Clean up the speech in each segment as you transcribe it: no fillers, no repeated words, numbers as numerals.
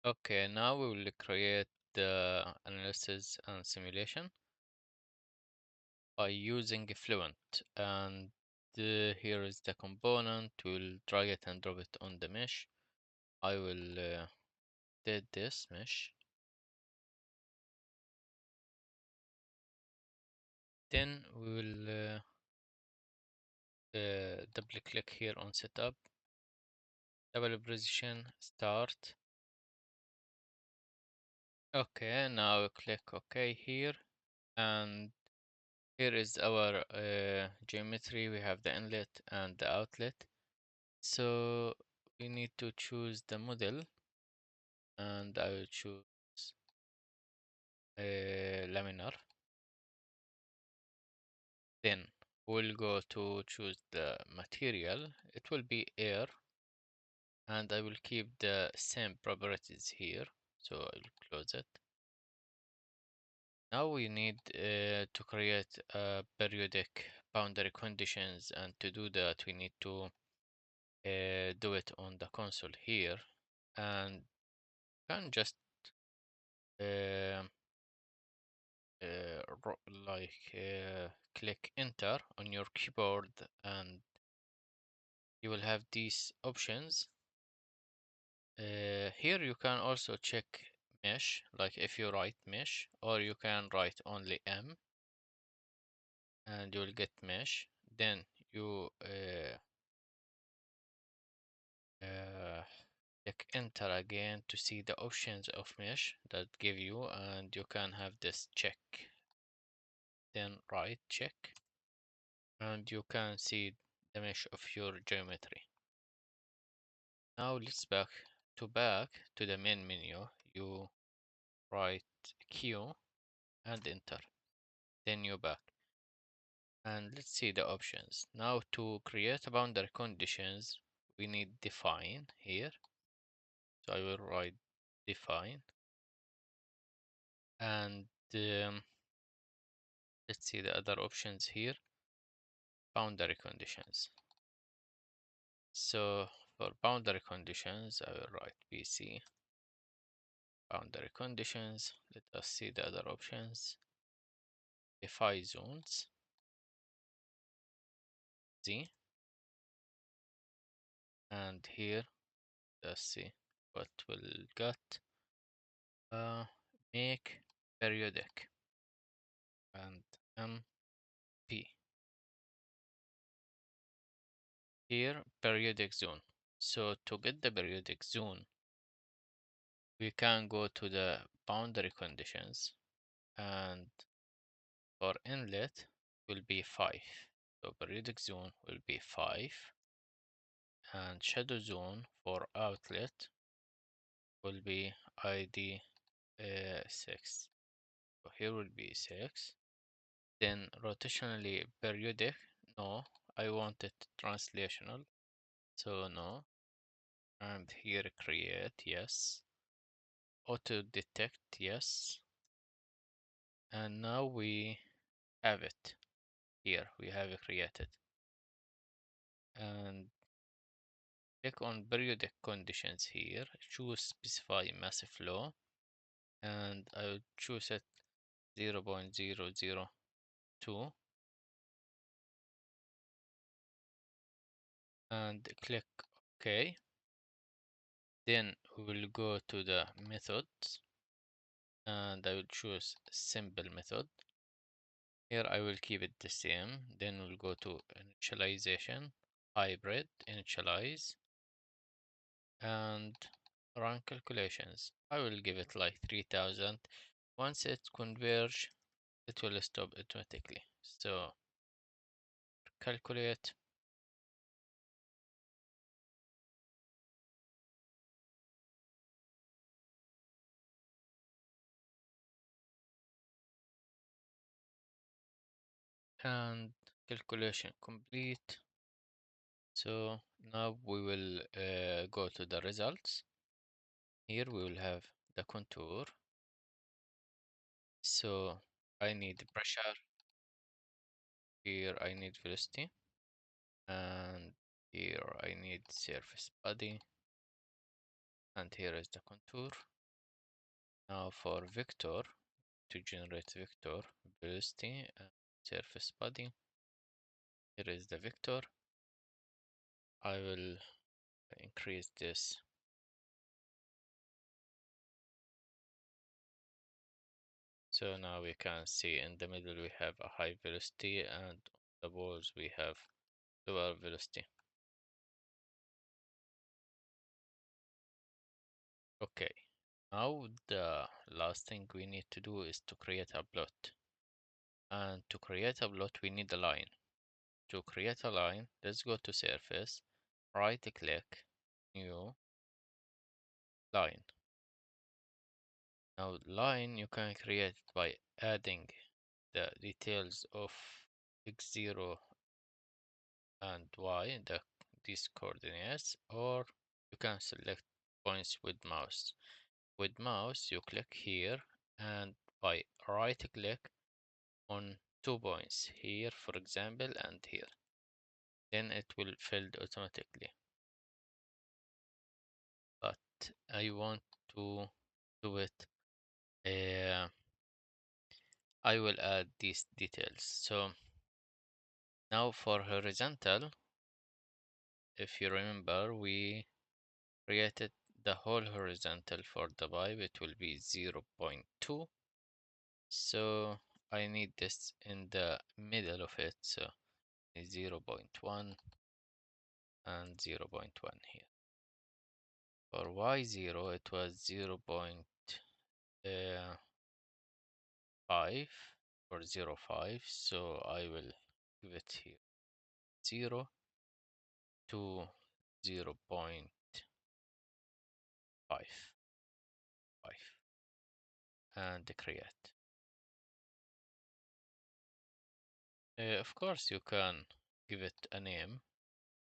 Okay, now we will create the analysis and simulation by using Fluent. And here is the component. We'll drag it and drop it on the mesh. I will did this mesh. Then we will double click here on setup, double precision, start. Okay, now click OK here, and here is our geometry. We have the inlet and the outlet. So we need to choose the model, and I will choose laminar. Then we'll go to choose the material. It will be air, and I will keep the same properties here. So I will close it. Now we need to create periodic boundary conditions, and to do that we need to do it on the console here, and can just uh, click enter on your keyboard, and you will have these options. Here you can also check mesh, like if you write mesh, or you can write only M and you will get mesh. Then you uh, click enter again to see the options of mesh that give you, and you can have this check. Then right check, and you can see the mesh of your geometry. Now let's back to the main menu. You write Q and enter. Then you back. And let's see the options. Now to create a boundary conditions, we need define here. So I will write define. And let's see the other options here. Boundary conditions. So for boundary conditions, I will write BC. Boundary conditions. Let us see the other options. Define zones. Z. And here, let's see what we'll get. Make periodic and MP. Here, periodic zone. So to get the periodic zone, we can go to the boundary conditions, and for inlet will be 5. So periodic zone will be 5, and shadow zone for outlet will be ID 6. So here will be 6. Then rotationally periodic, no, I want it translational, so no. And here create, yes. Auto detect, yes. And now we have it here, we have it created. And click on periodic conditions here, choose specify massive flow, and I will choose it 0.002, and click OK. Then we will go to the methods, and I will choose simple method. Here I will keep it the same. Then we'll go to initialization, hybrid, initialize, and run calculations. I will give it like 3000. Once it converge, it will stop automatically. So calculate, and calculation complete. So now we will go to the results. Here we will have the contour. So I need pressure. Here I need velocity. And here I need surface body. and here is the contour. Now for vector, to generate vector, velocity and surface body. Here is the vector. I will increase this. So now we can see in the middle we have a high velocity and on the walls we have lower velocity. Okay, now the last thing we need to do is to create a plot. And to create a plot we need a line. To create a line, let's go to surface, right click, new line. Now line you can create by adding the details of x0 and y, these coordinates, or you can select points with mouse. With mouse you click here and by right click on 2 points, here for example and here. Then it will fill automatically. But I want to do it, I will add these details. So now for horizontal, if you remember, we created the whole horizontal for the pipe. It will be 0.2. So I need this in the middle of it. So 0.1 and 0.1 here. For y0, it was 0.5 or 0.5. So I will give it here 0 to 0.5 and create. Of course, you can give it a name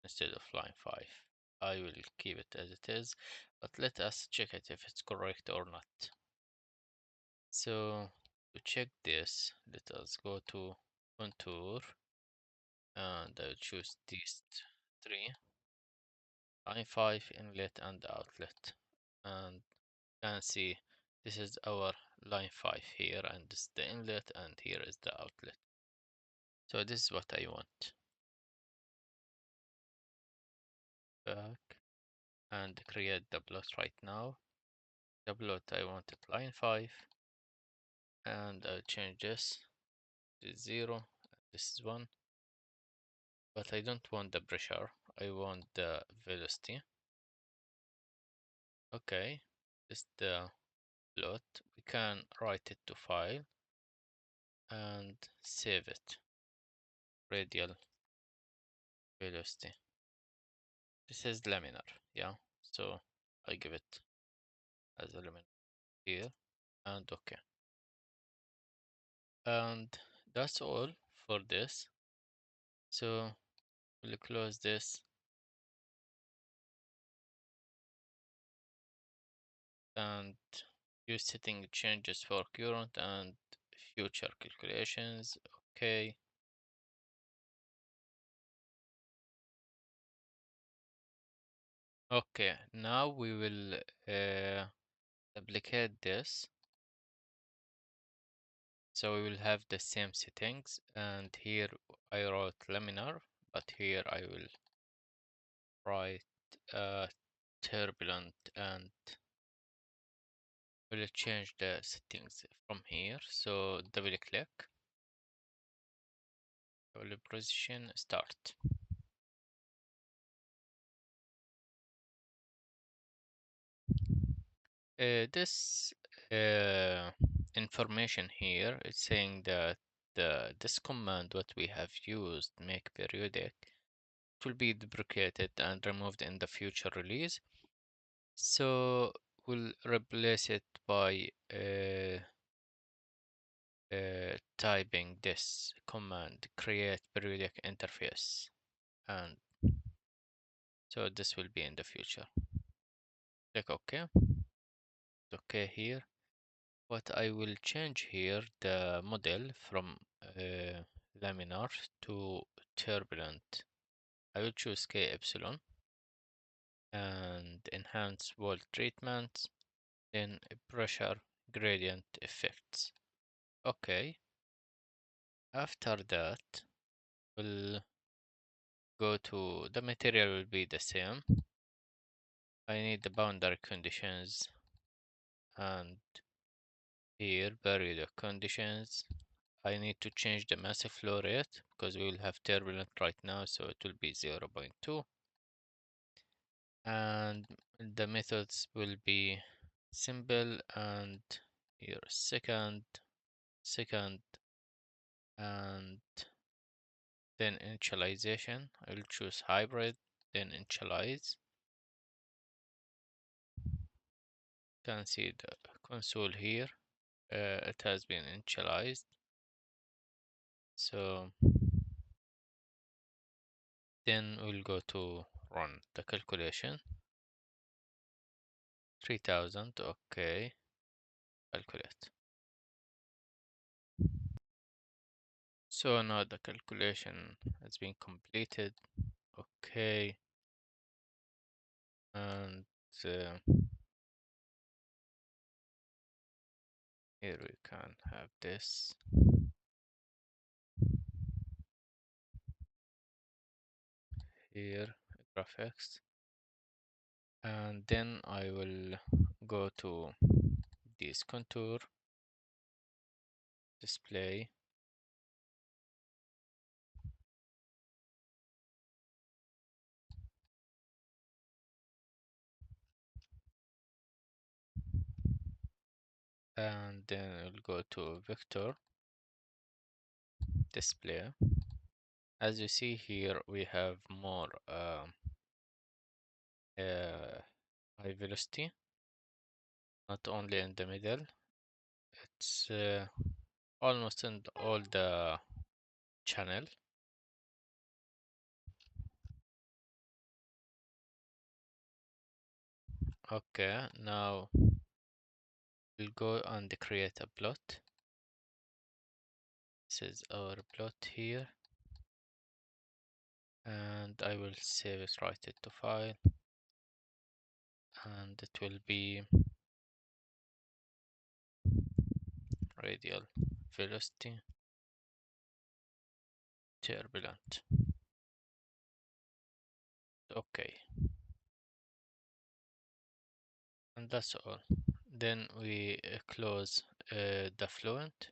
instead of line 5. I will keep it as it is, but let us check it if it's correct or not. So to check this, let us go to contour and I'll choose these three, line 5, inlet and outlet. And you can see this is our line 5 here, and this is the inlet, and here is the outlet. So this is what I want. Back and create the plot right now. The plot I want it line 5, and I'll change this to 0, this is 1, but I don't want the pressure, I want the velocity. Okay, this is the plot. We can write it to file and save it. Radial velocity. This is laminar, yeah. So I give it as a laminar here and okay. And that's all for this. So we'll close this and use setting changes for current and future calculations. Okay. Okay, now we will duplicate this. So we will have the same settings, and here I wrote laminar, but here I will write turbulent, and we'll change the settings from here. So double click, double position, start. This information here is saying that this command what we have used, make periodic, it will be deprecated and removed in the future release. So we'll replace it by typing this command, create periodic interface, and so this will be in the future. Click OK. OK here. What I will change here the model from laminar to turbulent. I will choose K epsilon. and enhance wall treatments, then pressure gradient effects. Okay, after that, we'll go to the material will be the same. I need the boundary conditions and here periodic conditions. I need to change the massive flow rate because we will have turbulent right now, so it will be 0.2. And the methods will be simple and here second, and then initialization. I will choose hybrid, then initialize. You can see the console here. It has been initialized. So then we'll go to run the calculation. 3000, okay, calculate. So now the calculation has been completed. Okay, and uh, here we can have this. Here, graphics. And then I will go to this contour, display, and then I'll go to vector, display. As you see here, we have more high velocity, not only in the middle, it's almost in all the channel. Okay, now we'll go and create a plot. This is our plot here, and I will save it, write it to file, and it will be radial velocity turbulent. Okay, and that's all. Then we close the Fluent.